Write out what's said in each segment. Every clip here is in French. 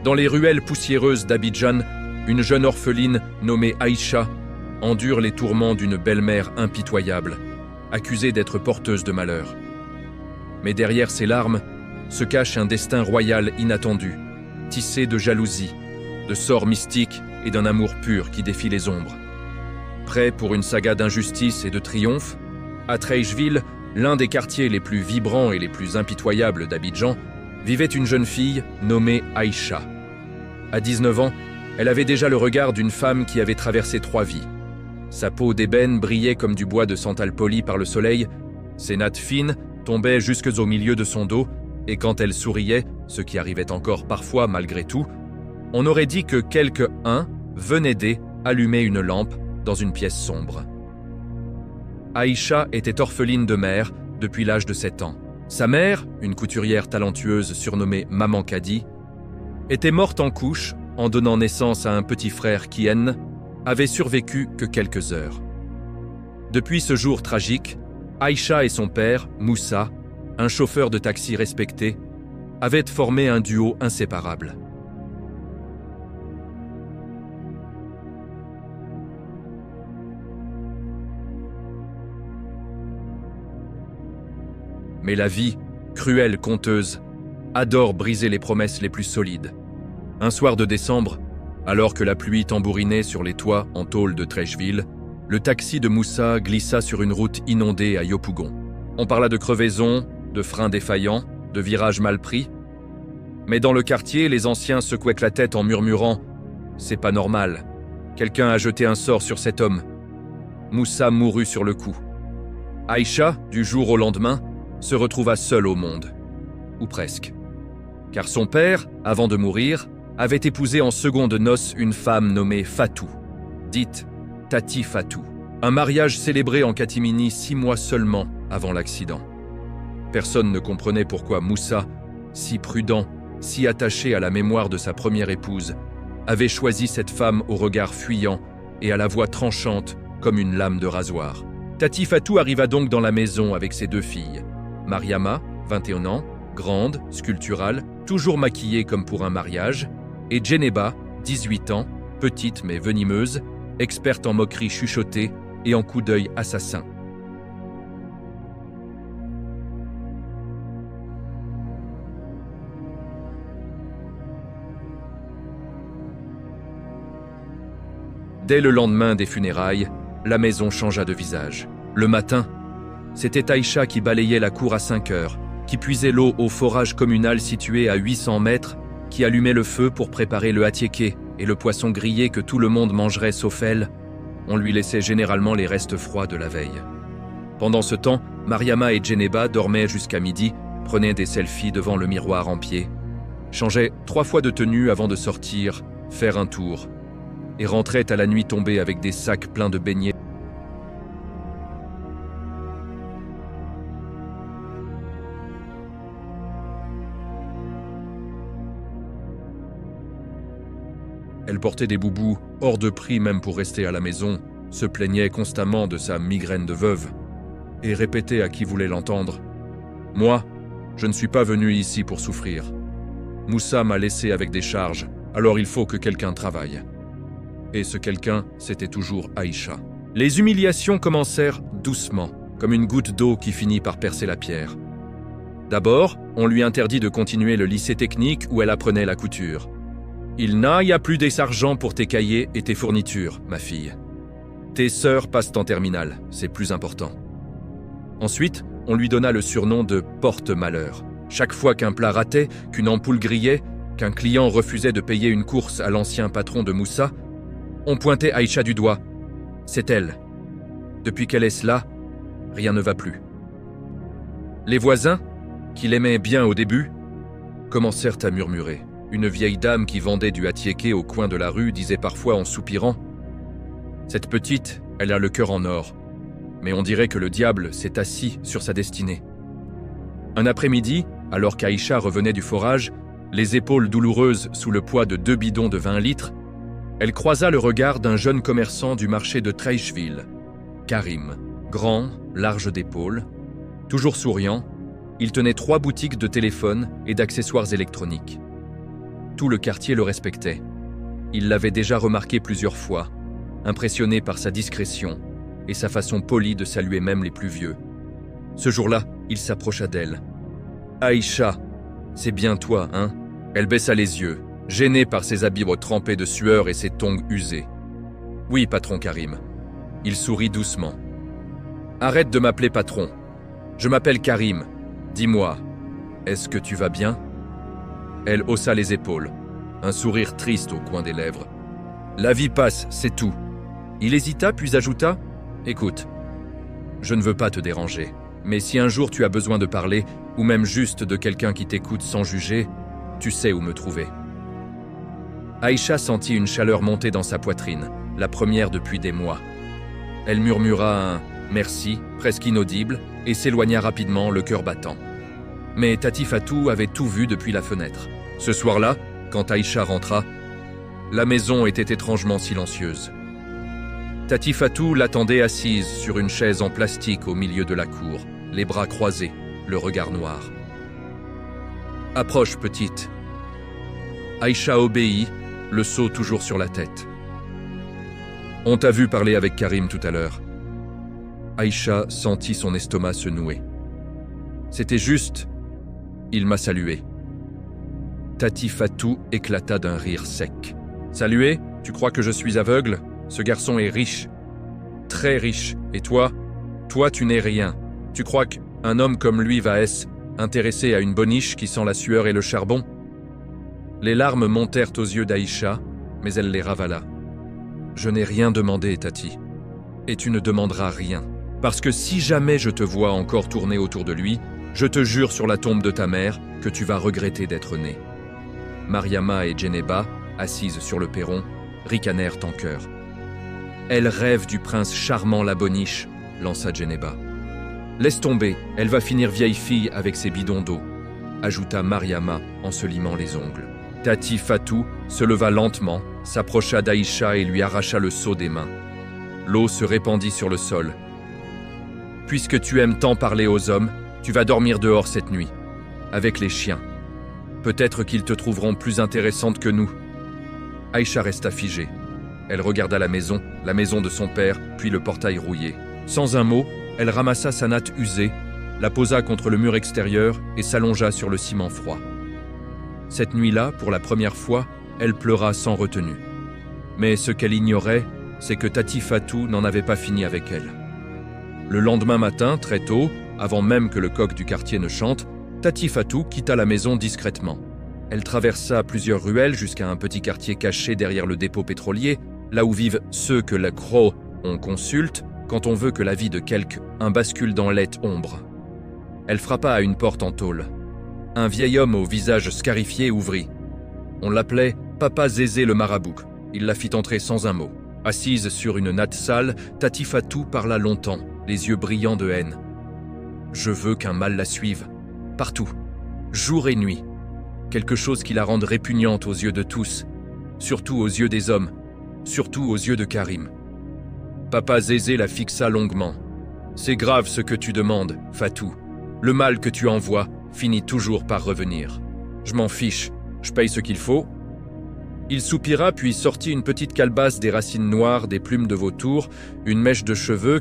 Dans les ruelles poussiéreuses d'Abidjan, une jeune orpheline nommée Aïcha endure les tourments d'une belle-mère impitoyable, accusée d'être porteuse de malheur. Mais derrière ces larmes se cache un destin royal inattendu, tissé de jalousie, de sorts mystiques et d'un amour pur qui défie les ombres. Prêt pour une saga d'injustice et de triomphe, à Treilleville, l'un des quartiers les plus vibrants et les plus impitoyables d'Abidjan, vivait une jeune fille nommée Aïcha. À 19 ans, elle avait déjà le regard d'une femme qui avait traversé 3 vies. Sa peau d'ébène brillait comme du bois de santal poli par le soleil, ses nattes fines tombaient jusque au milieu de son dos, et quand elle souriait, ce qui arrivait encore parfois malgré tout, on aurait dit que quelqu'un venait d'allumer une lampe dans une pièce sombre. Aïcha était orpheline de mère depuis l'âge de 7 ans. Sa mère, une couturière talentueuse surnommée Maman Kadi, était morte en couche en donnant naissance à un petit frère qui, avait survécu que quelques heures. Depuis ce jour tragique, Aïcha et son père, Moussa, un chauffeur de taxi respecté, avaient formé un duo inséparable. Mais la vie, cruelle conteuse, adore briser les promesses les plus solides. Un soir de décembre, alors que la pluie tambourinait sur les toits en tôle de Treilleville, le taxi de Moussa glissa sur une route inondée à Yopougon. On parla de crevaisons, de freins défaillants, de virages mal pris. Mais dans le quartier, les anciens secouaient la tête en murmurant « C'est pas normal. Quelqu'un a jeté un sort sur cet homme. » Moussa mourut sur le coup. Aïcha, du jour au lendemain, se retrouva seule au monde. Ou presque. Car son père, avant de mourir, avait épousé en seconde noces une femme nommée Fatou, dite Tati Fatou. Un mariage célébré en catimini 6 mois seulement avant l'accident. Personne ne comprenait pourquoi Moussa, si prudent, si attaché à la mémoire de sa première épouse, avait choisi cette femme au regard fuyant et à la voix tranchante comme une lame de rasoir. Tati Fatou arriva donc dans la maison avec ses 2 filles. Mariama, 21 ans, grande, sculpturale, toujours maquillée comme pour un mariage, et Djeneba, 18 ans, petite mais venimeuse, experte en moquerie chuchotée et en coups d'œil assassins. Dès le lendemain des funérailles, la maison changea de visage. Le matin, c'était Aïcha qui balayait la cour à 5 heures, qui puisait l'eau au forage communal situé à 800 mètres, qui allumait le feu pour préparer le attiéké et le poisson grillé que tout le monde mangerait sauf elle. On lui laissait généralement les restes froids de la veille. Pendant ce temps, Mariama et Djeneba dormaient jusqu'à midi, prenaient des selfies devant le miroir en pied, changeaient 3 fois de tenue avant de sortir, faire un tour, et rentraient à la nuit tombée avec des sacs pleins de beignets. Elle portait des boubous hors de prix même pour rester à la maison, se plaignait constamment de sa migraine de veuve et répétait à qui voulait l'entendre « Moi, je ne suis pas venu ici pour souffrir. Moussa m'a laissé avec des charges, alors il faut que quelqu'un travaille. » Et ce quelqu'un, c'était toujours Aïcha. Les humiliations commencèrent doucement, comme une goutte d'eau qui finit par percer la pierre. D'abord, on lui interdit de continuer le lycée technique où elle apprenait la couture. Il n'y a plus des argent pour tes cahiers et tes fournitures, ma fille. Tes sœurs passent en terminale, c'est plus important. Ensuite, on lui donna le surnom de porte-malheur. Chaque fois qu'un plat ratait, qu'une ampoule grillait, qu'un client refusait de payer une course à l'ancien patron de Moussa, on pointait Aïcha du doigt. C'est elle. Depuis qu'elle est cela, rien ne va plus. Les voisins, qui l'aimaient bien au début, commencèrent à murmurer. Une vieille dame qui vendait du attiéké au coin de la rue disait parfois en soupirant « Cette petite, elle a le cœur en or, mais on dirait que le diable s'est assis sur sa destinée. » Un après-midi, alors qu'Aïcha revenait du forage, les épaules douloureuses sous le poids de 2 bidons de 20 litres, elle croisa le regard d'un jeune commerçant du marché de Treilleville, Karim. Grand, large d'épaules, toujours souriant, il tenait 3 boutiques de téléphones et d'accessoires électroniques. Tout le quartier le respectait. Il l'avait déjà remarqué plusieurs fois, impressionné par sa discrétion et sa façon polie de saluer même les plus vieux. Ce jour-là, il s'approcha d'elle. « Aïcha, c'est bien toi, hein ?» Elle baissa les yeux, gênée par ses habits trempés de sueur et ses tongs usés. « Oui, patron Karim. » Il sourit doucement. « Arrête de m'appeler patron. Je m'appelle Karim. Dis-moi, est-ce que tu vas bien ?» Elle haussa les épaules, un sourire triste au coin des lèvres. « La vie passe, c'est tout. » Il hésita puis ajouta « Écoute, je ne veux pas te déranger, mais si un jour tu as besoin de parler, ou même juste de quelqu'un qui t'écoute sans juger, tu sais où me trouver. » Aïcha sentit une chaleur monter dans sa poitrine, la première depuis des mois. Elle murmura un « merci » presque inaudible et s'éloigna rapidement, le cœur battant. Mais Tati Fatou avait tout vu depuis la fenêtre. Ce soir-là, quand Aïcha rentra, la maison était étrangement silencieuse. Tati Fatou l'attendait assise sur une chaise en plastique au milieu de la cour, les bras croisés, le regard noir. « Approche, petite. » Aïcha obéit, le seau toujours sur la tête. « On t'a vu parler avec Karim tout à l'heure. » Aïcha sentit son estomac se nouer. « C'était juste, il m'a salué. » Tati Fatou éclata d'un rire sec. « Salué? Tu crois que je suis aveugle? Ce garçon est riche. Très riche. Et toi? Toi, tu n'es rien. Tu crois qu'un homme comme lui va être intéressé à une boniche qui sent la sueur et le charbon ?» Les larmes montèrent aux yeux d'Aïcha, mais elle les ravala. « Je n'ai rien demandé, Tati. Et tu ne demanderas rien. Parce que si jamais je te vois encore tourner autour de lui, je te jure sur la tombe de ta mère que tu vas regretter d'être né. » Mariama et Djeneba, assises sur le perron, ricanèrent en chœur. « Elle rêve du prince charmant la boniche, » lança Djeneba. « Laisse tomber, elle va finir vieille fille avec ses bidons d'eau, » ajouta Mariama en se limant les ongles. Tati Fatou se leva lentement, s'approcha d'Aïcha et lui arracha le seau des mains. L'eau se répandit sur le sol. « Puisque tu aimes tant parler aux hommes, tu vas dormir dehors cette nuit, avec les chiens. Peut-être qu'ils te trouveront plus intéressante que nous. » Aïcha resta figée. Elle regarda la maison de son père, puis le portail rouillé. Sans un mot, elle ramassa sa natte usée, la posa contre le mur extérieur et s'allongea sur le ciment froid. Cette nuit-là, pour la première fois, elle pleura sans retenue. Mais ce qu'elle ignorait, c'est que Tati Fatou n'en avait pas fini avec elle. Le lendemain matin, très tôt, avant même que le coq du quartier ne chante, Tati Fatou quitta la maison discrètement. Elle traversa plusieurs ruelles jusqu'à un petit quartier caché derrière le dépôt pétrolier, là où vivent ceux que la CRO on consulte quand on veut que la vie de quelqu'un bascule dans l'aite ombre. Elle frappa à une porte en tôle. Un vieil homme au visage scarifié ouvrit. On l'appelait Papa Zézé le marabout. Il la fit entrer sans un mot. Assise sur une natte sale, Tati Fatou parla longtemps, les yeux brillants de haine. « Je veux qu'un mal la suive, partout, jour et nuit. Quelque chose qui la rende répugnante aux yeux de tous, surtout aux yeux des hommes, surtout aux yeux de Karim. » Papa Zézé la fixa longuement. « C'est grave ce que tu demandes, Fatou. Le mal que tu envoies finit toujours par revenir. Je m'en fiche, je paye ce qu'il faut. » Il soupira puis sortit une petite calebasse, des racines noires, des plumes de vautour, une mèche de cheveux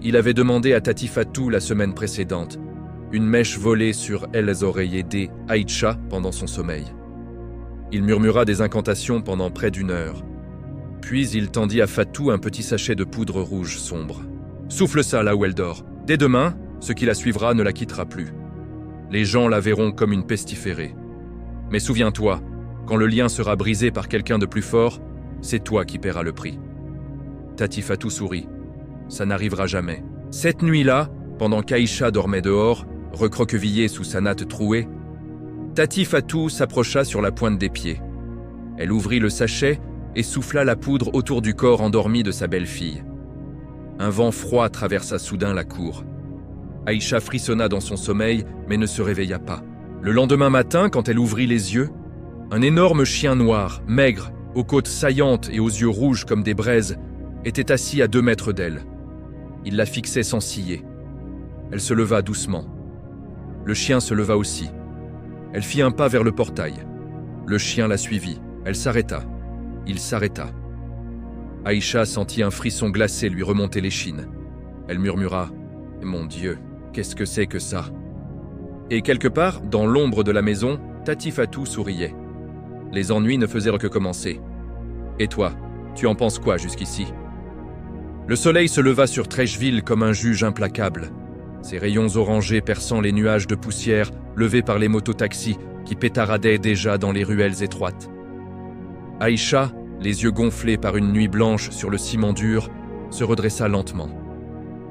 qu'il avait demandé à Tati Fatou la semaine précédente. Une mèche volée sur les oreillers d'Aïcha pendant son sommeil. Il murmura des incantations pendant près d'1 heure. Puis il tendit à Fatou un petit sachet de poudre rouge sombre. « Souffle ça là où elle dort. Dès demain, ce qui la suivra ne la quittera plus. Les gens la verront comme une pestiférée. Mais souviens-toi, quand le lien sera brisé par quelqu'un de plus fort, c'est toi qui paieras le prix. » Tati Fatou sourit. Ça n'arrivera jamais. Cette nuit-là, pendant qu'Aïcha dormait dehors, recroquevillée sous sa natte trouée, Tati Fatou s'approcha sur la pointe des pieds. Elle ouvrit le sachet et souffla la poudre autour du corps endormi de sa belle-fille. Un vent froid traversa soudain la cour. Aïcha frissonna dans son sommeil, mais ne se réveilla pas. Le lendemain matin, quand elle ouvrit les yeux, un énorme chien noir, maigre, aux côtes saillantes et aux yeux rouges comme des braises, était assis à 2 mètres d'elle. Il la fixait sans ciller. Elle se leva doucement. Le chien se leva aussi. Elle fit un pas vers le portail. Le chien la suivit. Elle s'arrêta. Il s'arrêta. Aïcha sentit un frisson glacé lui remonter l'échine. Elle murmura « Mon Dieu, qu'est-ce que c'est que ça ?» Et quelque part, dans l'ombre de la maison, Tati Fatou souriait. Les ennuis ne faisaient que commencer. « Et toi, tu en penses quoi jusqu'ici ?» Le soleil se leva sur Trècheville comme un juge implacable. Ses rayons orangés perçant les nuages de poussière levés par les mototaxis qui pétaradaient déjà dans les ruelles étroites. Aïcha, les yeux gonflés par une nuit blanche sur le ciment dur, se redressa lentement.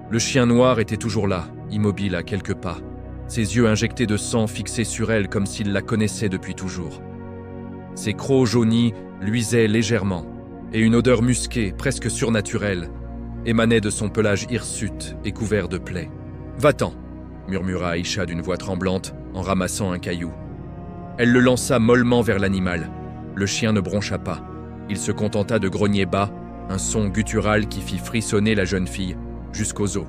Le chien noir était toujours là, immobile à quelques pas, ses yeux injectés de sang fixés sur elle comme s'il la connaissait depuis toujours. Ses crocs jaunis luisaient légèrement, et une odeur musquée, presque surnaturelle, émanait de son pelage hirsute et couvert de plaies. « Va-t'en » murmura Aïcha d'une voix tremblante en ramassant un caillou. Elle le lança mollement vers l'animal. Le chien ne broncha pas. Il se contenta de grogner bas, un son guttural qui fit frissonner la jeune fille jusqu'aux os.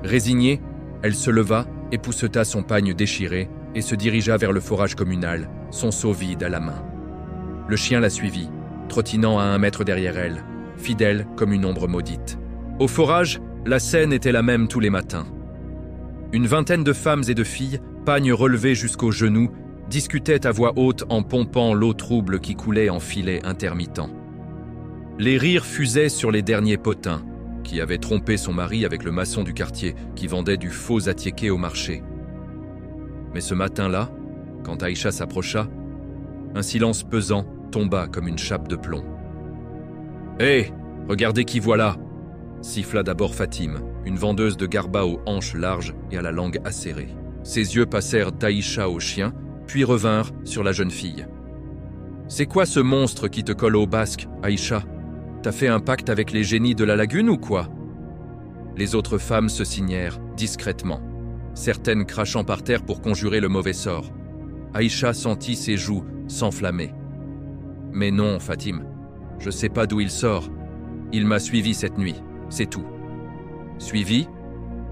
Résignée, elle se leva, épousseta son pagne déchiré et se dirigea vers le forage communal, son seau vide à la main. Le chien la suivit, trottinant à 1 mètre derrière elle, fidèle comme une ombre maudite. Au forage, la scène était la même tous les matins. Une vingtaine de femmes et de filles, pagnes relevés jusqu'aux genoux, discutaient à voix haute en pompant l'eau trouble qui coulait en filets intermittents. Les rires fusaient sur les derniers potins, qui avaient trompé son mari avec le maçon du quartier qui vendait du faux attiéké au marché. Mais ce matin-là, quand Aïcha s'approcha, un silence pesant tomba comme une chape de plomb. « Hé, regardez qui voilà !» siffla d'abord Fatime, une vendeuse de garba aux hanches larges et à la langue acérée. Ses yeux passèrent d'Aïcha au chien, puis revinrent sur la jeune fille. « C'est quoi ce monstre qui te colle au basque, Aïcha ? T'as fait un pacte avec les génies de la lagune ou quoi ?» Les autres femmes se signèrent, discrètement, certaines crachant par terre pour conjurer le mauvais sort. Aïcha sentit ses joues s'enflammer. « Mais non, Fatime, je sais pas d'où il sort. Il m'a suivi cette nuit, c'est tout. » « Suivi ?»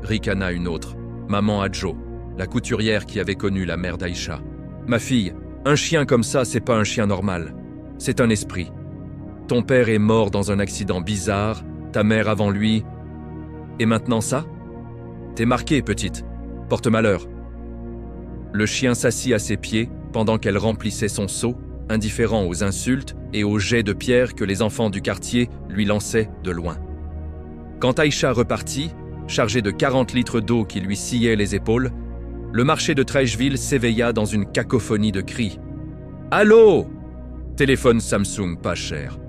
ricana une autre, maman Adjo, la couturière qui avait connu la mère d'Aïcha. « Ma fille, un chien comme ça, c'est pas un chien normal. C'est un esprit. Ton père est mort dans un accident bizarre, ta mère avant lui. Et maintenant ça ? T'es marquée, petite. Porte malheur. » Le chien s'assit à ses pieds pendant qu'elle remplissait son seau, indifférent aux insultes et aux jets de pierre que les enfants du quartier lui lançaient de loin. Quand Aïcha repartit, chargée de 40 litres d'eau qui lui sciaient les épaules, le marché de Trècheville s'éveilla dans une cacophonie de cris. « Allô !» Téléphone Samsung pas cher.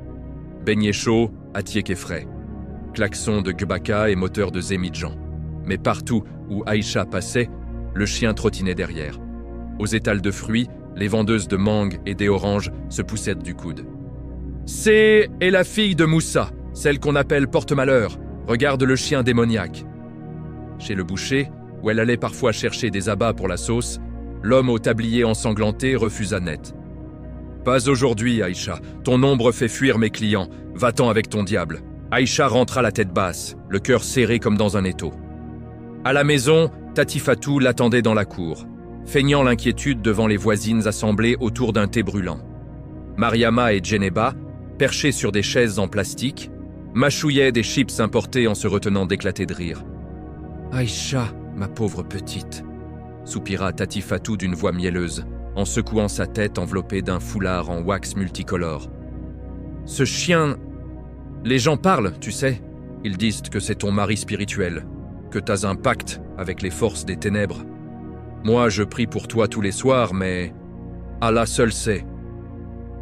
Beignet chaud, attiéké frais. Klaxon de Gbaka et moteur de Zemidjan. Mais partout où Aïcha passait, le chien trottinait derrière. Aux étals de fruits, les vendeuses de mangue et des oranges se poussaient du coude. « C'est la fille de Moussa, celle qu'on appelle porte-malheur. Regarde le chien démoniaque. » Chez le boucher, où elle allait parfois chercher des abats pour la sauce, l'homme au tablier ensanglanté refusa net. « Pas aujourd'hui, Aïcha. Ton ombre fait fuir mes clients. Va-t'en avec ton diable. » Aïcha rentra la tête basse, le cœur serré comme dans un étau. À la maison, Tati Fatou l'attendait dans la cour, feignant l'inquiétude devant les voisines assemblées autour d'un thé brûlant. Mariama et Djeneba, perchés sur des chaises en plastique, mâchouillaient des chips importés en se retenant d'éclater de rire. « Aïcha, ma pauvre petite !» soupira Tati Fatou d'une voix mielleuse, en secouant sa tête enveloppée d'un foulard en wax multicolore. « Ce chien... Les gens parlent, tu sais. Ils disent que c'est ton mari spirituel, que t'as un pacte avec les forces des ténèbres. Moi, je prie pour toi tous les soirs, mais... Allah seul sait. »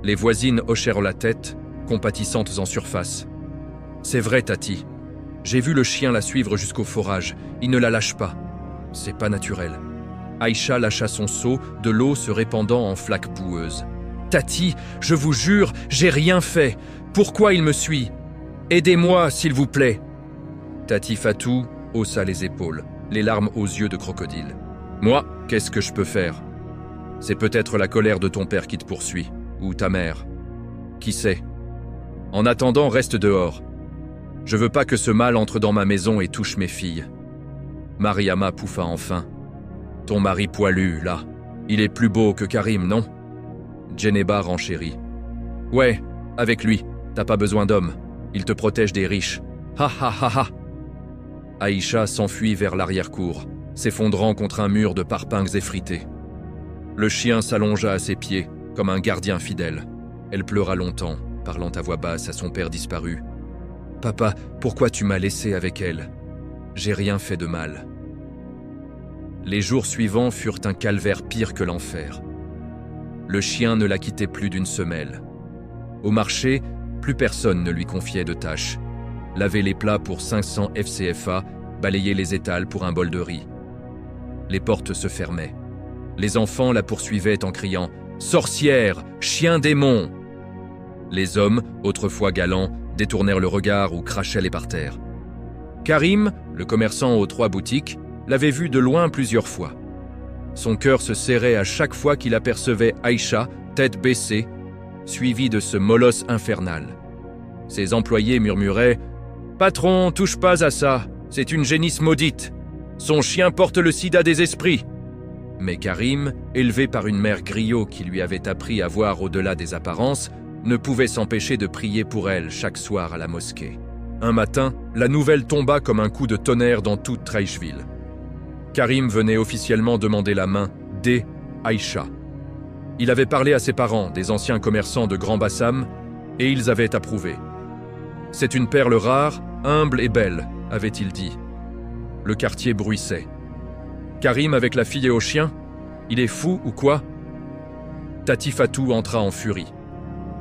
Les voisines hochèrent la tête, compatissantes en surface. « C'est vrai, Tati. J'ai vu le chien la suivre jusqu'au forage. Il ne la lâche pas. C'est pas naturel. » Aïcha lâcha son seau, de l'eau se répandant en flaques boueuses. « Tati, je vous jure, j'ai rien fait. Pourquoi il me suit ? Aidez-moi, s'il vous plaît. » Tati Fatou haussa les épaules, les larmes aux yeux de crocodile. « Moi, qu'est-ce que je peux faire ? C'est peut-être la colère de ton père qui te poursuit, ou ta mère. Qui sait ? En attendant, reste dehors. Je veux pas que ce mal entre dans ma maison et touche mes filles. » Mariama pouffa enfin. « Ton mari poilu, là, il est plus beau que Karim, non ? Djeneba renchérit. Ouais, avec lui, t'as pas besoin d'homme. Il te protège des riches. Ha ha ha ha. Aïcha s'enfuit vers l'arrière-cour, s'effondrant contre un mur de parpaings effrités. Le chien s'allongea à ses pieds, comme un gardien fidèle. Elle pleura longtemps, parlant à voix basse à son père disparu. « Papa, pourquoi tu m'as laissé avec elle? J'ai rien fait de mal. » Les jours suivants furent un calvaire pire que l'enfer. Le chien ne la quittait plus d'une semelle. Au marché, plus personne ne lui confiait de tâches. Laver les plats pour 500 FCFA, balayer les étals pour un bol de riz. Les portes se fermaient. Les enfants la poursuivaient en criant « Sorcière! Chien démon !» Les hommes, autrefois galants, détournèrent le regard ou crachaient les parterres. Karim, le commerçant aux 3 boutiques, l'avait vue de loin plusieurs fois. Son cœur se serrait à chaque fois qu'il apercevait Aïcha, tête baissée, suivie de ce molosse infernal. Ses employés murmuraient « Patron, touche pas à ça, c'est une génisse maudite. Son chien porte le sida des esprits. » Mais Karim, élevé par une mère griot qui lui avait appris à voir au-delà des apparences, ne pouvait s'empêcher de prier pour elle chaque soir à la mosquée. Un matin, la nouvelle tomba comme un coup de tonnerre dans toute Traichville. Karim venait officiellement demander la main d'Aïcha. Il avait parlé à ses parents, des anciens commerçants de Grand Bassam, et ils avaient approuvé. « C'est une perle rare, humble et belle », avait-il dit. Le quartier bruissait. Karim avec la fille et au chien? Il est fou ou quoi? Tati Fatou entra en furie.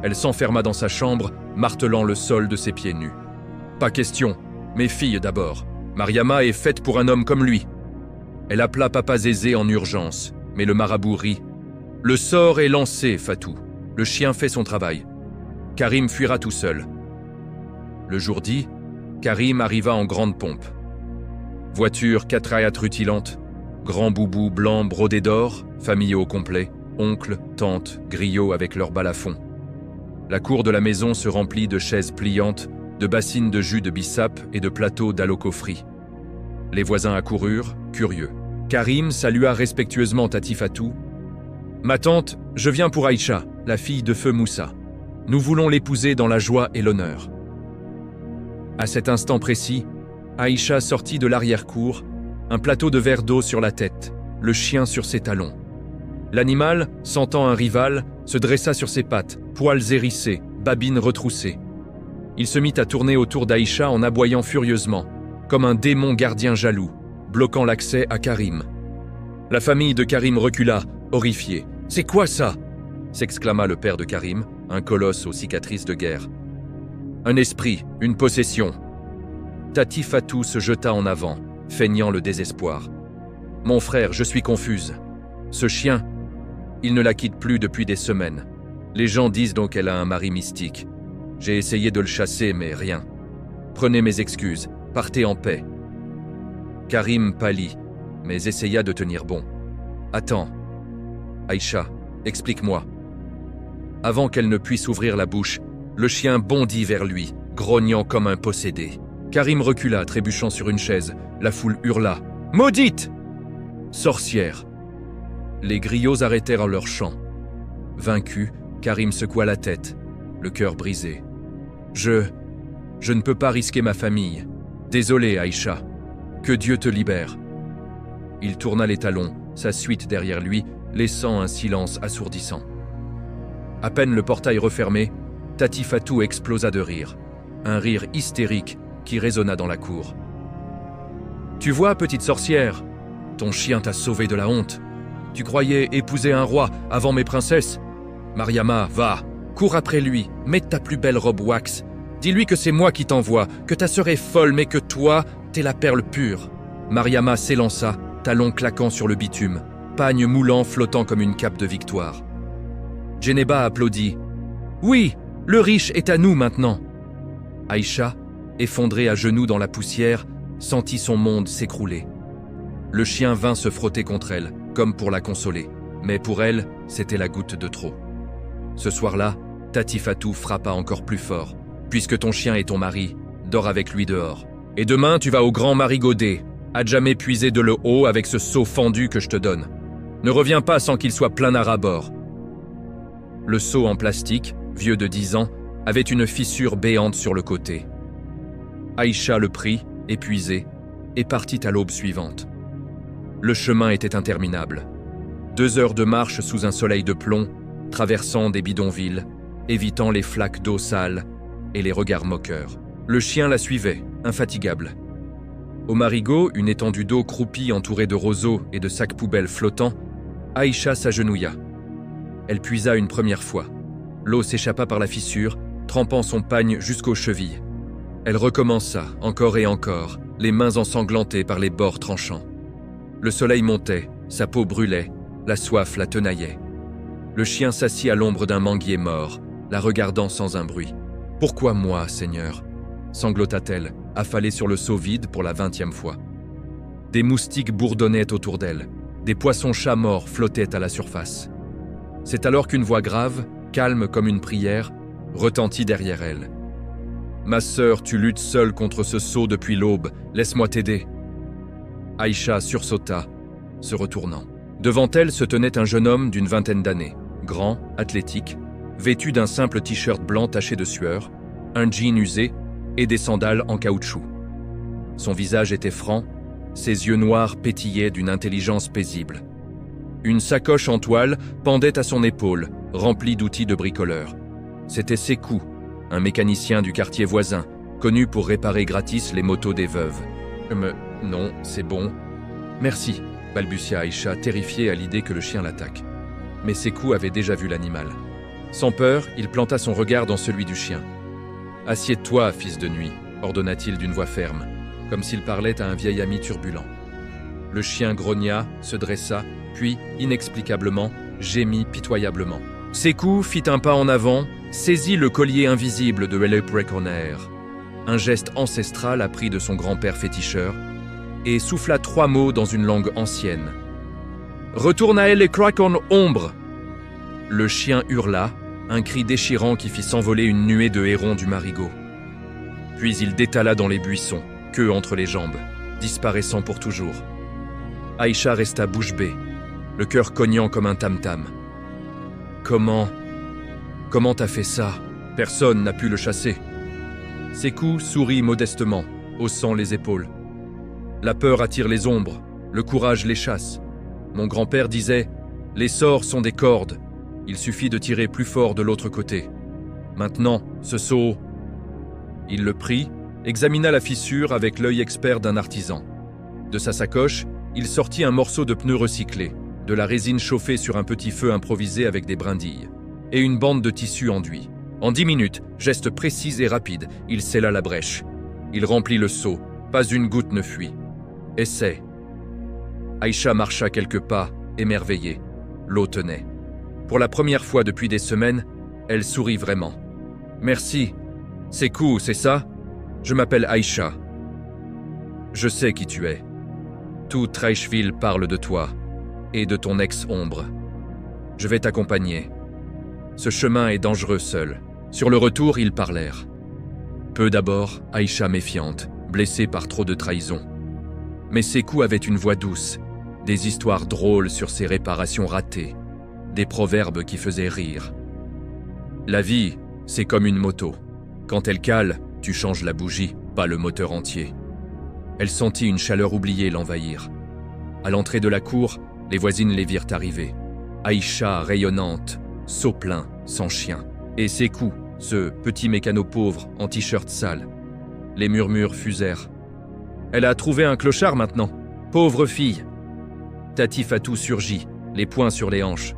Elle s'enferma dans sa chambre, martelant le sol de ses pieds nus. Pas question, mes filles d'abord. Mariama est faite pour un homme comme lui. Elle appela Papa Zézé en urgence, mais le marabout rit. Le sort est lancé, Fatou. Le chien fait son travail. Karim fuira tout seul. Le jour dit, Karim arriva en grande pompe. Voiture 4x4 rutilante, grand boubou blanc brodé d'or, famille au complet, oncle, tante, griot avec leur balafon. La cour de la maison se remplit de chaises pliantes, de bassines de jus de bissap et de plateaux d'aloco frits. Les voisins accoururent, curieux. Karim salua respectueusement Tati Fatou. « Ma tante, je viens pour Aïcha, la fille de feu Moussa. Nous voulons l'épouser dans la joie et l'honneur. » À cet instant précis, Aïcha sortit de l'arrière-cour, un plateau de verre d'eau sur la tête, le chien sur ses talons. L'animal, sentant un rival, se dressa sur ses pattes, poils hérissés, babines retroussées. Il se mit à tourner autour d'Aïcha en aboyant furieusement, comme un démon gardien jaloux, bloquant l'accès à Karim. La famille de Karim recula, horrifiée. « C'est quoi ça ?» s'exclama le père de Karim, un colosse aux cicatrices de guerre. « Un esprit, une possession. » Tati Fatou se jeta en avant, feignant le désespoir. « Mon frère, je suis confuse. Ce chien, il ne la quitte plus depuis des semaines. Les gens disent donc qu'elle a un mari mystique. J'ai essayé de le chasser, mais rien. Prenez mes excuses, partez en paix. » Karim pâlit, mais essaya de tenir bon. « Attends. Aïcha, explique-moi. » Avant qu'elle ne puisse ouvrir la bouche, le chien bondit vers lui, grognant comme un possédé. Karim recula, trébuchant sur une chaise. La foule hurla. « Maudite !»« Sorcière !» Les griots arrêtèrent leur chant. Vaincu, Karim secoua la tête, le cœur brisé. « Je ne peux pas risquer ma famille. Désolé, Aïcha. Que Dieu te libère. » Il tourna les talons, sa suite derrière lui, laissant un silence assourdissant. À peine le portail refermé, Tati Fatou explosa de rire. Un rire hystérique qui résonna dans la cour. « Tu vois, petite sorcière, ton chien t'a sauvé de la honte. Tu croyais épouser un roi avant mes princesses? Mariama, va, cours après lui, mets ta plus belle robe wax. Dis-lui que c'est moi qui t'envoie, que ta sœur est folle, mais que toi, t'es la perle pure. » Mariama s'élança, talons claquant sur le bitume, pagne moulant flottant comme une cape de victoire. Djeneba applaudit. « Oui, le riche est à nous maintenant. » Aïcha, effondrée à genoux dans la poussière, sentit son monde s'écrouler. Le chien vint se frotter contre elle, comme pour la consoler, mais pour elle, c'était la goutte de trop. Ce soir-là, Tati Fatou frappa encore plus fort. « Puisque ton chien est ton mari, dors avec lui dehors. Et demain, tu vas au grand Marigodet, à jamais puiser de l'eau avec ce seau fendu que je te donne. Ne reviens pas sans qu'il soit plein à ras-bord. » Le seau en plastique, vieux de 10 ans, avait une fissure béante sur le côté. Aïcha le prit, épuisé, et partit à l'aube suivante. Le chemin était interminable. 2 heures de marche sous un soleil de plomb, traversant des bidonvilles, évitant les flaques d'eau sale et les regards moqueurs. Le chien la suivait, infatigable. Au marigot, une étendue d'eau croupie entourée de roseaux et de sacs poubelles flottants, Aïcha s'agenouilla. Elle puisa une première fois. L'eau s'échappa par la fissure, trempant son pagne jusqu'aux chevilles. Elle recommença, encore et encore, les mains ensanglantées par les bords tranchants. Le soleil montait, sa peau brûlait, la soif la tenaillait. Le chien s'assit à l'ombre d'un manguier mort, la regardant sans un bruit. « Pourquoi moi, Seigneur ?» sanglota-t-elle, affalée sur le seau vide pour la 20e fois. Des moustiques bourdonnaient autour d'elle, des poissons-chats morts flottaient à la surface. C'est alors qu'une voix grave, calme comme une prière, retentit derrière elle. « Ma sœur, tu luttes seule contre ce seau depuis l'aube, laisse-moi t'aider. » Aïcha sursauta, se retournant. Devant elle se tenait un jeune homme d'une 20aine d'années, grand, athlétique, vêtu d'un simple t-shirt blanc taché de sueur, un jean usé et des sandales en caoutchouc. Son visage était franc, ses yeux noirs pétillaient d'une intelligence paisible. Une sacoche en toile pendait à son épaule, remplie d'outils de bricoleur. C'était Sékou, un mécanicien du quartier voisin, connu pour réparer gratis les motos des veuves. « Non, c'est bon. Merci », balbutia Aïcha, terrifiée à l'idée que le chien l'attaque. Mais Sékou avait déjà vu l'animal. Sans peur, il planta son regard dans celui du chien. « Assieds-toi, fils de nuit », ordonna-t-il d'une voix ferme, comme s'il parlait à un vieil ami turbulent. Le chien grogna, se dressa, puis, inexplicablement, gémit pitoyablement. Sékou fit un pas en avant, saisit le collier invisible de Le Préconaire, un geste ancestral appris de son grand-père féticheur, et souffla 3 mots dans une langue ancienne. « Retourne à elle et craque en ombre !» Le chien hurla, un cri déchirant qui fit s'envoler une nuée de hérons du marigot. Puis il détala dans les buissons, queue entre les jambes, disparaissant pour toujours. Aïcha resta bouche bée, le cœur cognant comme un tam-tam. « Comment t'as fait ça ? Personne n'a pu le chasser. » Sékou sourit modestement, haussant les épaules. « La peur attire les ombres, le courage les chasse. Mon grand-père disait « Les sorts sont des cordes. Il suffit de tirer plus fort de l'autre côté. Maintenant, ce seau... » Il le prit, examina la fissure avec l'œil expert d'un artisan. De sa sacoche, il sortit un morceau de pneu recyclé, de la résine chauffée sur un petit feu improvisé avec des brindilles, et une bande de tissu enduit. En 10 minutes, geste précis et rapide, il scella la brèche. Il remplit le seau, pas une goutte ne fuit. Essai. Aïcha marcha quelques pas, émerveillée. L'eau tenait. Pour la première fois depuis des semaines, elle sourit vraiment. « Merci. Sékou, c'est ça ? Je m'appelle Aïcha. Je sais qui tu es. Tout Treichville parle de toi et de ton ex-ombre. Je vais t'accompagner. Ce chemin est dangereux seul. » Sur le retour, ils parlèrent. Peu d'abord, Aïcha méfiante, blessée par trop de trahison. Mais Sékou avait une voix douce, des histoires drôles sur ses réparations ratées, des proverbes qui faisaient rire. La vie, c'est comme une moto. Quand elle cale, tu changes la bougie, pas le moteur entier. Elle sentit une chaleur oubliée l'envahir. À l'entrée de la cour, les voisines les virent arriver. Aïcha rayonnante, seau plein, sans chien. Et Sékou, ce petit mécano pauvre en t-shirt sale. Les murmures fusèrent. Elle a trouvé un clochard maintenant. Pauvre fille. Tati Fatou surgit, les poings sur les hanches.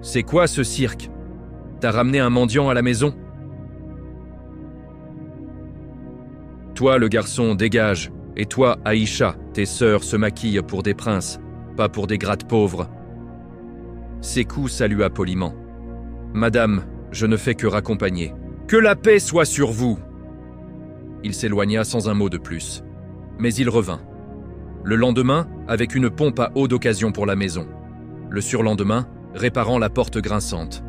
C'est quoi ce cirque ? T'as ramené un mendiant à la maison ? Toi, le garçon, dégage. Et toi, Aïcha, tes sœurs se maquillent pour des princes, pas pour des grattes pauvres. Sékou salua poliment. Madame, je ne fais que raccompagner. Que la paix soit sur vous ! Il s'éloigna sans un mot de plus. Mais il revint. Le lendemain, avec une pompe à eau d'occasion pour la maison. Le surlendemain, réparant la porte grinçante.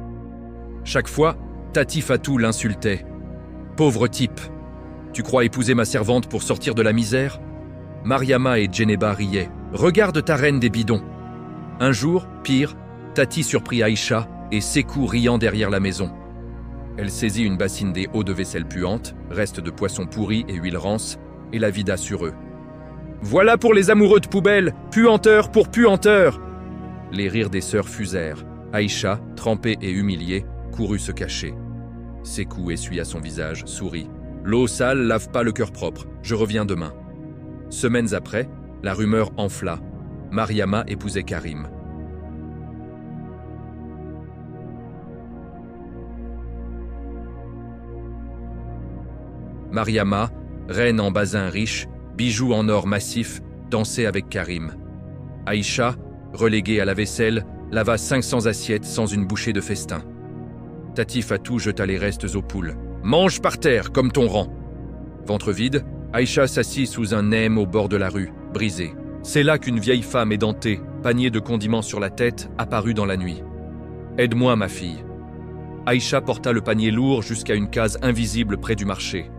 Chaque fois, Tati Fatou l'insultait. « Pauvre type, tu crois épouser ma servante pour sortir de la misère ?» Mariama et Djeneba riaient. « Regarde ta reine des bidons !» Un jour, pire, Tati surprit Aïcha, et Sékou riant derrière la maison. Elle saisit une bassine des eaux de vaisselle puantes, restes de poisson pourri et huile rance, et la vida sur eux. « Voilà pour les amoureux de poubelle, puanteur pour puanteur !» Les rires des sœurs fusèrent. Aïcha, trempée et humiliée, courut se cacher. Sékou essuya son visage, sourit. « L'eau sale lave pas le cœur propre, je reviens demain. » Semaines après, la rumeur enfla. Mariama épousait Karim. Mariama, reine en basin riche, bijoux en or massif, dansait avec Karim. Aïcha, reléguée à la vaisselle, lava 500 assiettes sans une bouchée de festin. Tati Fatou jeta les restes aux poules. « Mange par terre, comme ton rang !» Ventre vide, Aïcha s'assit sous un hème au bord de la rue, brisée. C'est là qu'une vieille femme édentée, panier de condiments sur la tête, apparut dans la nuit. « Aide-moi, ma fille. » Aïcha porta le panier lourd jusqu'à une case invisible près du marché.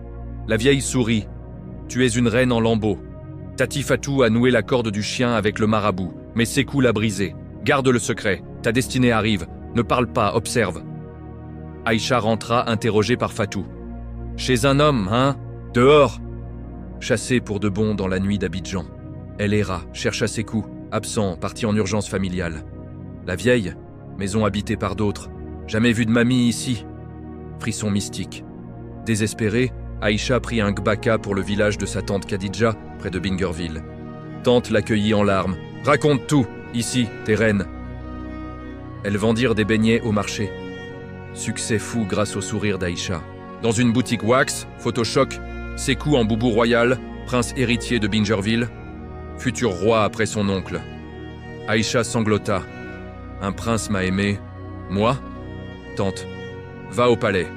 La vieille sourit. « Tu es une reine en lambeaux. » Tati Fatou a noué la corde du chien avec le marabout, mais Sékou l'a brisé. « Garde le secret, ta destinée arrive. Ne parle pas, observe. » Aïcha rentra interrogée par Fatou. « Chez un homme, hein? Dehors !» Chassée pour de bon dans la nuit d'Abidjan. Elle erra, chercha Sékou, absent, parti en urgence familiale. La vieille, maison habitée par d'autres. Jamais vue de mamie ici. Frisson mystique. Désespérée, Aïcha prit un gbaka pour le village de sa tante Khadija, près de Bingerville. Tante l'accueillit en larmes. « Raconte tout, ici, t'es reine. » Elles vendirent des beignets au marché. Succès fou grâce au sourire d'Aïcha. Dans une boutique wax, Photochoc, Sékou en boubou royal, prince héritier de Bingerville, futur roi après son oncle. Aïcha sanglota. « Un prince m'a aimé. Moi ? Tante, va au palais.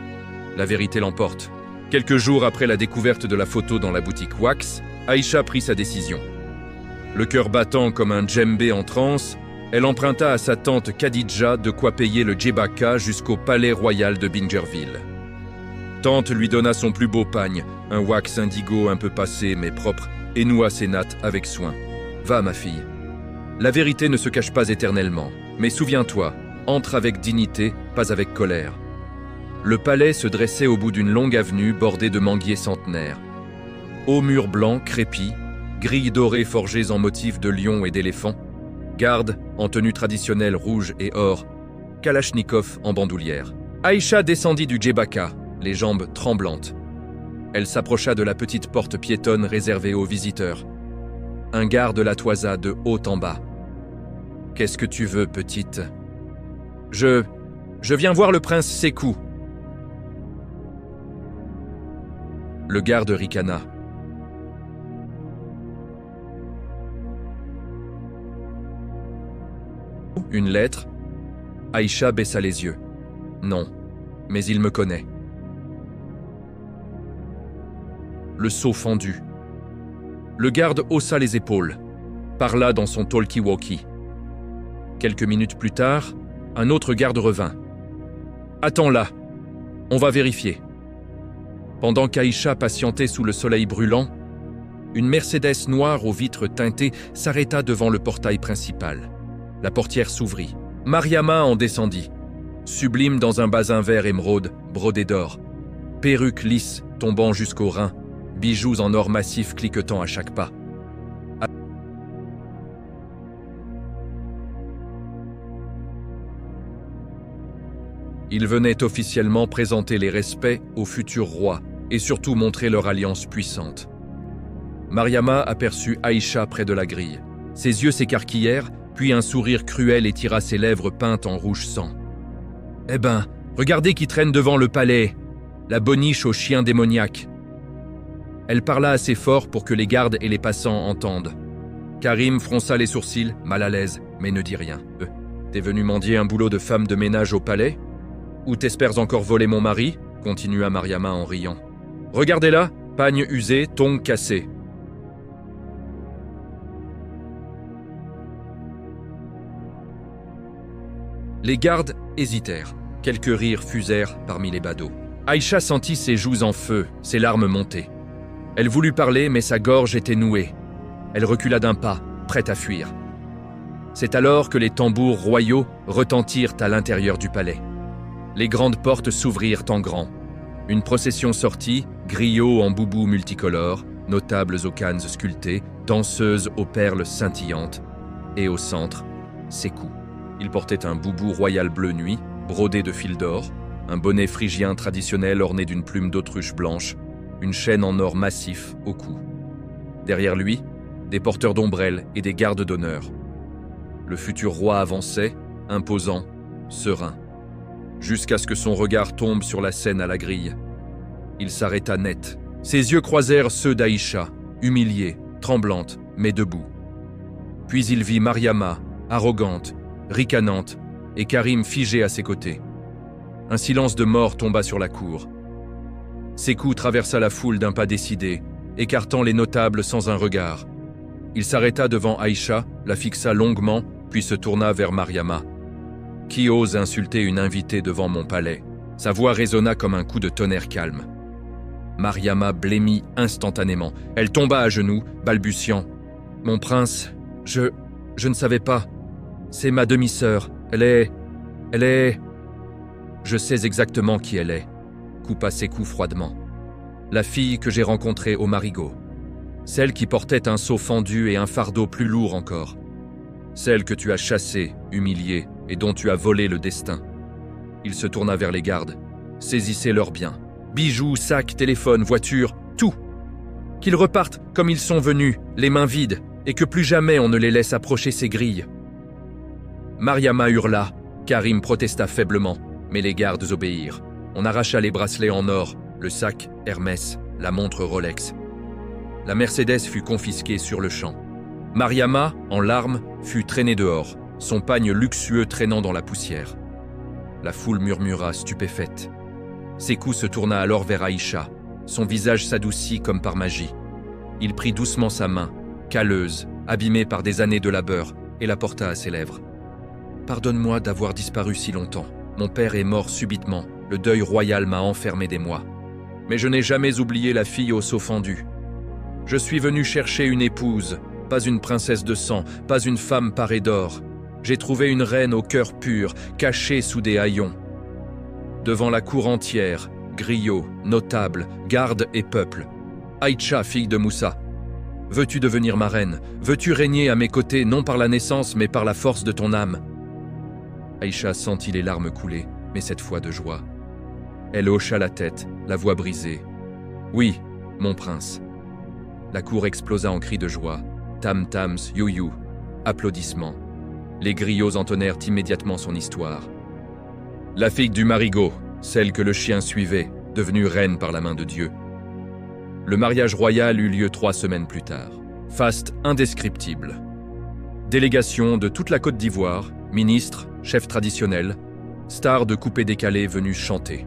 La vérité l'emporte. » Quelques jours après la découverte de la photo dans la boutique wax, Aïcha prit sa décision. Le cœur battant comme un djembé en transe, elle emprunta à sa tante Khadija de quoi payer le djebaka jusqu'au palais royal de Bingerville. Tante lui donna son plus beau pagne, un wax indigo un peu passé mais propre, et noua ses nattes avec soin. « Va, ma fille. La vérité ne se cache pas éternellement, mais souviens-toi, entre avec dignité, pas avec colère. » Le palais se dressait au bout d'une longue avenue bordée de manguiers centenaires. Hauts murs blancs crépis, grilles dorées forgées en motifs de lions et d'éléphants, gardes en tenue traditionnelle rouge et or, kalachnikov en bandoulière. Aïcha descendit du djebaka, les jambes tremblantes. Elle s'approcha de la petite porte piétonne réservée aux visiteurs. Un garde la toisa de haut en bas. « Qu'est-ce que tu veux, petite ? » Je viens voir le prince Sékou. » Le garde ricana. Une lettre. Aïcha baissa les yeux. Non, mais il me connaît. Le seau fendu. Le garde haussa les épaules, parla dans son talkie-walkie. Quelques minutes plus tard, un autre garde revint. « Attends là, on va vérifier. » Pendant qu'Aïcha patientait sous le soleil brûlant, une Mercedes noire aux vitres teintées s'arrêta devant le portail principal. La portière s'ouvrit. Mariama en descendit, sublime dans un basin vert émeraude, brodé d'or. Perruque lisse tombant jusqu'aux reins, bijoux en or massif cliquetant à chaque pas. Ils venaient officiellement présenter les respects au futur roi et surtout montrer leur alliance puissante. Mariama aperçut Aïcha près de la grille. Ses yeux s'écarquillèrent, puis un sourire cruel étira ses lèvres peintes en rouge sang. « Eh ben, regardez qui traîne devant le palais, la boniche au chien démoniaque. » Elle parla assez fort pour que les gardes et les passants entendent. Karim fronça les sourcils, mal à l'aise, mais ne dit rien. « T'es venu mendier un boulot de femme de ménage au palais ? Ou t'espères encore voler mon mari ?» continua Mariama en riant. « Regardez-la, pagne usé, tongs cassé. » Les gardes hésitèrent. Quelques rires fusèrent parmi les badauds. Aïcha sentit ses joues en feu, ses larmes monter. Elle voulut parler, mais sa gorge était nouée. Elle recula d'un pas, prête à fuir. C'est alors que les tambours royaux retentirent à l'intérieur du palais. Les grandes portes s'ouvrirent en grand. Une procession sortit, griots en boubous multicolores, notables aux cannes sculptées, danseuses aux perles scintillantes. Et au centre, Sékou. Il portait un boubou royal bleu nuit, brodé de fils d'or, un bonnet phrygien traditionnel orné d'une plume d'autruche blanche, une chaîne en or massif au cou. Derrière lui, des porteurs d'ombrelles et des gardes d'honneur. Le futur roi avançait, imposant, serein, jusqu'à ce que son regard tombe sur la scène à la grille. Il s'arrêta net. Ses yeux croisèrent ceux d'Aïcha, humiliée, tremblante, mais debout. Puis il vit Mariama, arrogante, ricanante, et Karim figé à ses côtés. Un silence de mort tomba sur la cour. Sékou traversa la foule d'un pas décidé, écartant les notables sans un regard. Il s'arrêta devant Aïcha, la fixa longuement, puis se tourna vers Mariama. « Qui ose insulter une invitée devant mon palais ?» Sa voix résonna comme un coup de tonnerre calme. Mariama blêmit instantanément. Elle tomba à genoux, balbutiant. « Mon prince, je ne savais pas. C'est ma demi-sœur. Elle est... Je sais exactement qui elle est, » coupa Sékou froidement. « La fille que j'ai rencontrée au Marigot. Celle qui portait un seau fendu et un fardeau plus lourd encore. Celle que tu as chassée, humiliée, et dont tu as volé le destin. » Il se tourna vers les gardes. « Saisissez leurs biens. Bijoux, sacs, téléphones, voitures, tout. Qu'ils repartent comme ils sont venus, les mains vides, et que plus jamais on ne les laisse approcher ces grilles. » Mariama hurla. Karim protesta faiblement, mais les gardes obéirent. On arracha les bracelets en or, le sac Hermès, la montre Rolex. La Mercedes fut confisquée sur le champ. Mariama, en larmes, fut traînée dehors, son pagne luxueux traînant dans la poussière. La foule murmura, stupéfaite. Sékou se tourna alors vers Aïcha. Son visage s'adoucit comme par magie. Il prit doucement sa main, calleuse, abîmée par des années de labeur, et la porta à ses lèvres. « Pardonne-moi d'avoir disparu si longtemps. Mon père est mort subitement. Le deuil royal m'a enfermé des mois. Mais je n'ai jamais oublié la fille au seau fendu. Je suis venu chercher une épouse, pas une princesse de sang, pas une femme parée d'or. J'ai trouvé une reine au cœur pur, cachée sous des haillons. Devant la cour entière, griots, notables, gardes et peuple. Aïcha, fille de Moussa. Veux-tu devenir ma reine? Veux-tu régner à mes côtés, non par la naissance, mais par la force de ton âme ?» Aïcha sentit les larmes couler, mais cette fois de joie. Elle hocha la tête, la voix brisée. « Oui, mon prince. » La cour explosa en cris de joie. Tam-tams, you-you, applaudissements. Les griots entonnèrent immédiatement son histoire. La fille du Marigot, celle que le chien suivait, devenue reine par la main de Dieu. Le mariage royal eut lieu 3 semaines plus tard. Faste indescriptible. Délégation de toute la Côte d'Ivoire, ministres, chefs traditionnels, stars de coupé-décalé venus chanter.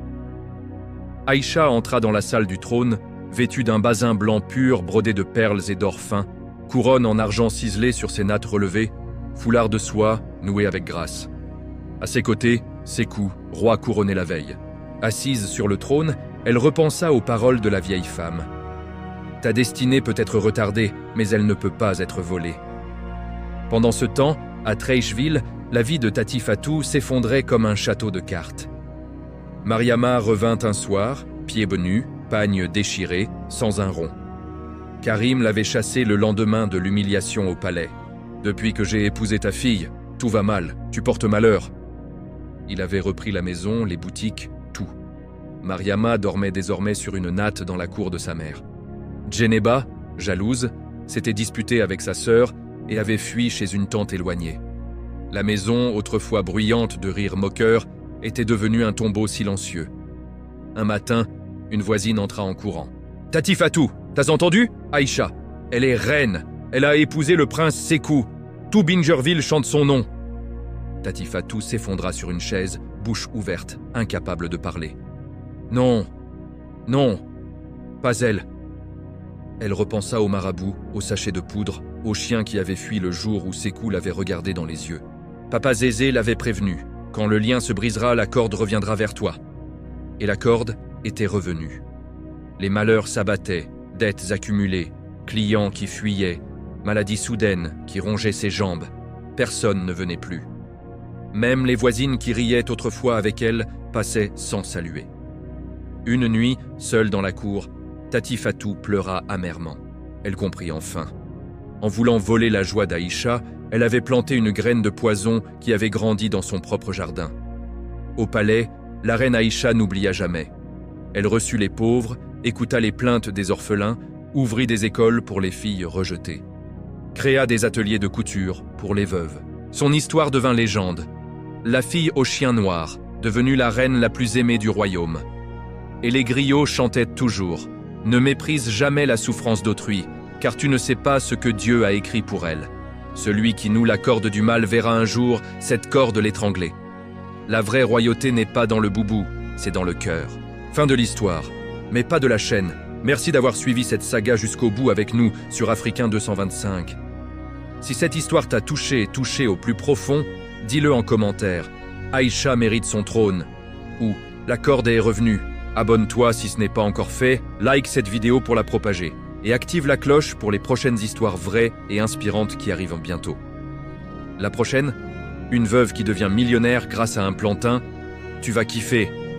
Aïcha entra dans la salle du trône, vêtue d'un basin blanc pur brodé de perles et d'or fin, couronne en argent ciselé sur ses nattes relevées, foulard de soie noué avec grâce. À ses côtés, Sékou, roi couronné la veille. Assise sur le trône, elle repensa aux paroles de la vieille femme. « Ta destinée peut être retardée, mais elle ne peut pas être volée. » Pendant ce temps, à Treichville, la vie de Tati Fatou s'effondrait comme un château de cartes. Mariama revint un soir, pieds nus, pagne déchiré, sans un rond. Karim l'avait chassée le lendemain de l'humiliation au palais. « Depuis que j'ai épousé ta fille, tout va mal, tu portes malheur. » Il avait repris la maison, les boutiques, tout. Mariama dormait désormais sur une natte dans la cour de sa mère. Djeneba, jalouse, s'était disputée avec sa sœur et avait fui chez une tante éloignée. La maison, autrefois bruyante de rires moqueurs, était devenue un tombeau silencieux. Un matin, une voisine entra en courant. « Tati Fatou, t'as entendu? Aïcha, elle est reine. Elle a épousé le prince Sékou. Tout Bingerville chante son nom. » Tati Fatou s'effondra sur une chaise, bouche ouverte, incapable de parler. « Non, non, pas elle. » Elle repensa au marabout, au sachet de poudre, au chien qui avait fui le jour où Sékou l'avait regardé dans les yeux. Papa Zézé l'avait prévenu. Quand le lien se brisera, la corde reviendra vers toi. Et la corde était revenue. Les malheurs s'abattaient, dettes accumulées, clients qui fuyaient, maladie soudaine qui rongeait ses jambes, personne ne venait plus. Même les voisines qui riaient autrefois avec elle passaient sans saluer. Une nuit, seule dans la cour, Tati Fatou pleura amèrement. Elle comprit enfin. En voulant voler la joie d'Aïcha, elle avait planté une graine de poison qui avait grandi dans son propre jardin. Au palais, la reine Aïcha n'oublia jamais. Elle reçut les pauvres, écouta les plaintes des orphelins, ouvrit des écoles pour les filles rejetées. Créa des ateliers de couture pour les veuves. Son histoire devint légende. La fille au chien noir, devenue la reine la plus aimée du royaume. Et les griots chantaient toujours « Ne méprise jamais la souffrance d'autrui, car tu ne sais pas ce que Dieu a écrit pour elle. Celui qui noue la corde du mal verra un jour cette corde l'étrangler. La vraie royauté n'est pas dans le boubou, c'est dans le cœur. » Fin de l'histoire, mais pas de la chaîne. Merci d'avoir suivi cette saga jusqu'au bout avec nous sur Africain 225. Si cette histoire t'a touché au plus profond, dis-le en commentaire. Aïcha mérite son trône. Ou la corde est revenue. Abonne-toi si ce n'est pas encore fait, like cette vidéo pour la propager. Et active la cloche pour les prochaines histoires vraies et inspirantes qui arrivent bientôt. La prochaine, une veuve qui devient millionnaire grâce à un plantain. Tu vas kiffer.